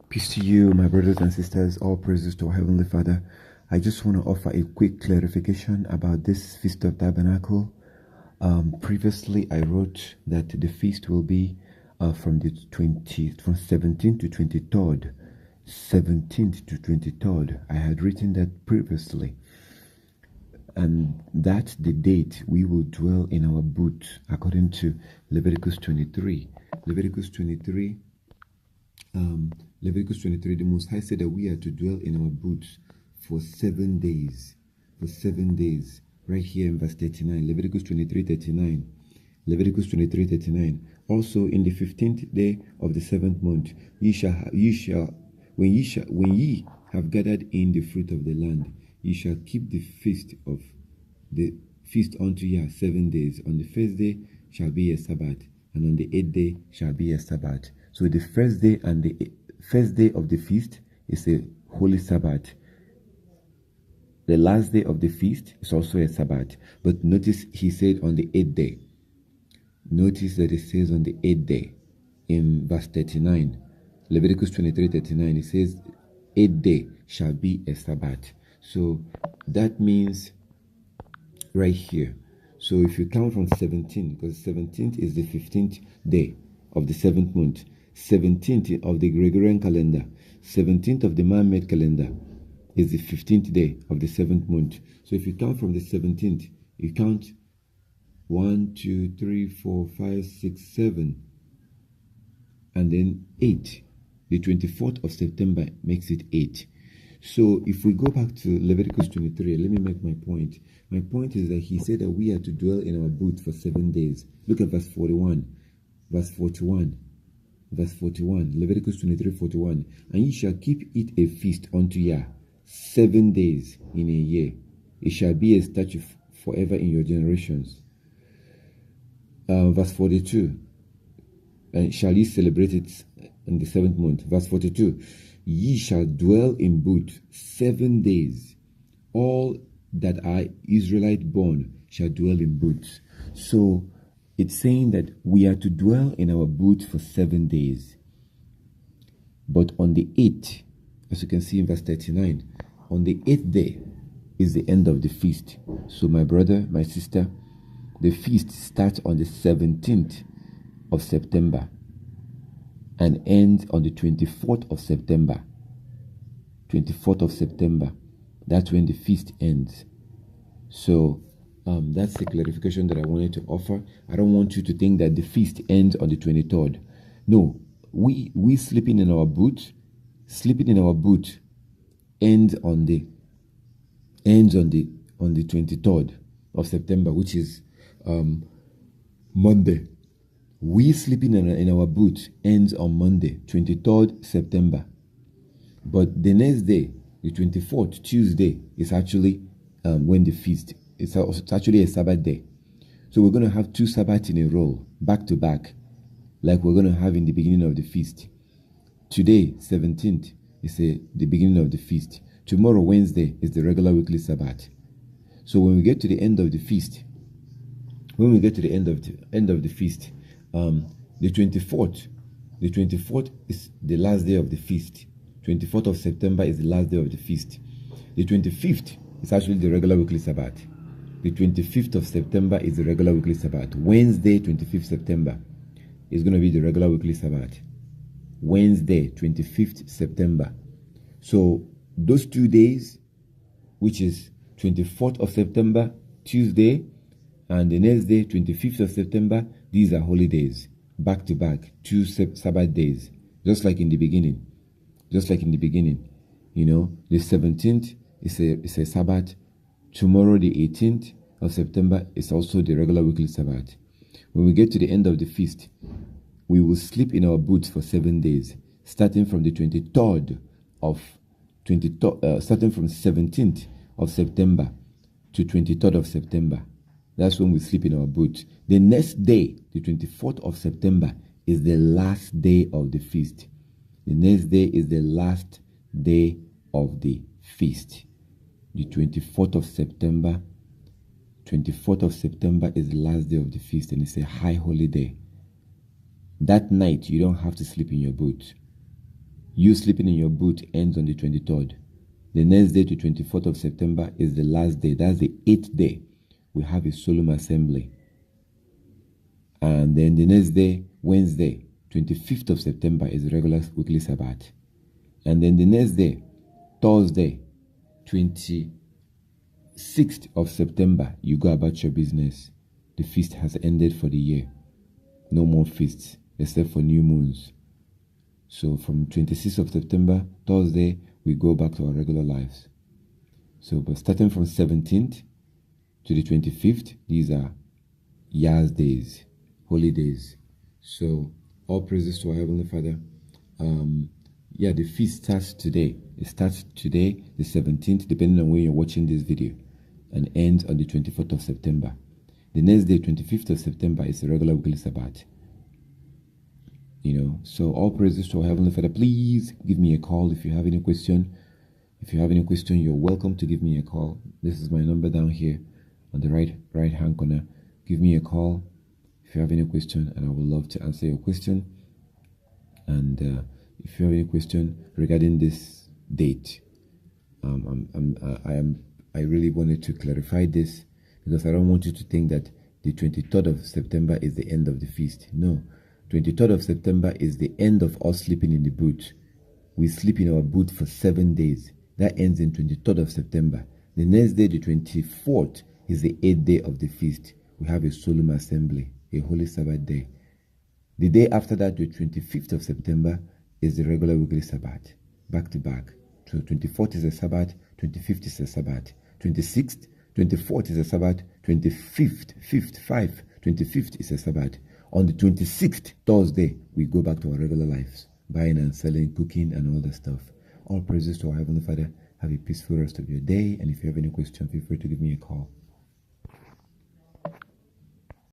Peace to you, my brothers and sisters. All praises to our Heavenly Father. I just want to offer a quick clarification about this Feast of Tabernacle. Previously, I wrote that the feast will be from 17th to 23rd. 17th to 23rd. I had written that previously. And that's the date we will dwell in our booth, according to Leviticus 23. Leviticus 23, the Most High said that we are to dwell in our booths for 7 days. For 7 days. Right here in verse 39. Leviticus 23:39. Leviticus 23:39. Also in the 15th day of the 7th month, when ye have gathered in the fruit of the land, ye shall keep the feast unto Yah 7 days. On the first day shall be a Sabbath, and on the 8th day shall be a Sabbath. So the first day and the first day of the feast is a holy Sabbath. The last day of the feast is also a Sabbath. But notice he said on the 8th day. Notice that it says on the 8th day in verse 39. Leviticus 23:39. It says 8th day shall be a Sabbath. So that means right here. So if you count from 17, because 17th is the 15th day of the 7th month, 17th of the Gregorian calendar, 17th of the man-made calendar is the 15th day of the 7th month. So if you count from the 17th, you count 1, 2, 3, 4, 5, 6, 7, and then 8. The 24th of September makes it 8. So if we go back to Leviticus 23, let me make my point. My point is that he said that we are to dwell in our booth for 7 days. Look at verse 41, verse 41, verse 41, Leviticus 23:41. And ye shall keep it a feast unto Yah 7 days in a year. It shall be a statute forever in your generations. Verse 42, and shall ye celebrate it in the 7th month. Verse 42, ye shall dwell in booth 7 days. All that are Israelite born shall dwell in booths. So it's saying that we are to dwell in our booth for 7 days. But on the 8th, as you can see in verse 39, on the 8th day is the end of the feast. So my brother, my sister, the feast starts on the 17th of September and ends on the 24th of September. 24th of September. That's when the feast ends. So that's the clarification that I wanted to offer. I don't want you to think that the feast ends on the 23rd. No, we sleeping in our booth ends on the 23rd of September, which is Monday. We sleeping in our booth ends on Monday, 23rd September. But the next day, the 24th, Tuesday, is actually when the feast. It's actually a Sabbath day. So we're going to have 2 Sabbaths in a row, back to back, like we're going to have in the beginning of the feast. Today, 17th, is the beginning of the feast. Tomorrow, Wednesday, is the regular weekly Sabbath. So when we get to the end of the feast, the 24th is the last day of the feast. 24th of September is the last day of the feast. The 25th is actually the regular weekly Sabbath. The 25th of September is the regular weekly Sabbath. Wednesday, 25th September, is going to be the regular weekly Sabbath. Wednesday, 25th September. So those 2 days, which is 24th of September, Tuesday, and the next day, 25th of September, these are holidays, back to back, 2 Sabbath days, just like in the beginning. You know, the 17th is a Sabbath. Tomorrow, the 18th of September, is also the regular weekly Sabbath. When we get to the end of the feast, we will sleep in our booths for 7 days, starting from the 17th of September to 23rd of September. That's when we sleep in our booths. The next day, the 24th of September, is the last day of the feast. The next day is the last day of the feast. The 24th of September is the last day of the feast, and it's a high holiday. That night, you don't have to sleep in your booth. You sleeping in your boot ends on the 23rd. The next day to 24th of September is the last day. That's the 8th day. We have a solemn assembly. And then the next day, Wednesday, 25th of September, is the regular weekly Sabbath. And then the next day, Thursday, 26th of September, you go about your business. The feast has ended for the year. No more feasts, except for new moons. So from 26th of September, Thursday, we go back to our regular lives. So, but starting from 17th to the 25th, these are Yah's days, holy days. So, all praises to our Heavenly Father. The feast starts today. It starts today, the 17th, depending on when you're watching this video, and ends on the 24th of September. The next day, 25th of September, is the regular weekly Sabbath. So all praises to our Heavenly Father. Please give me a call if you have any question. If you have any question, you're welcome to give me a call. This is my number down here on the right hand corner. Give me a call if you have any question, and I would love to answer your question. And if you have any question regarding this date, I really wanted to clarify this, because I don't want you to think that the 23rd of September is the end of the feast. No. 23rd of September is the end of us sleeping in the boot. We sleep in our boot for 7 days. That ends in 23rd of September. The next day, the 24th, is the 8th day of the feast. We have a solemn assembly, a holy Sabbath day. The day after that, the 25th of September, is the regular weekly Sabbath, back to back. So 24th is a Sabbath, 25th is a Sabbath, 26th, 24th is a Sabbath, 25th is a Sabbath. On the 26th, Thursday, we go back to our regular lives, buying and selling, cooking, and all that stuff. All praises to our Heavenly Father. Have a peaceful rest of your day. And if you have any question, feel free to give me a call.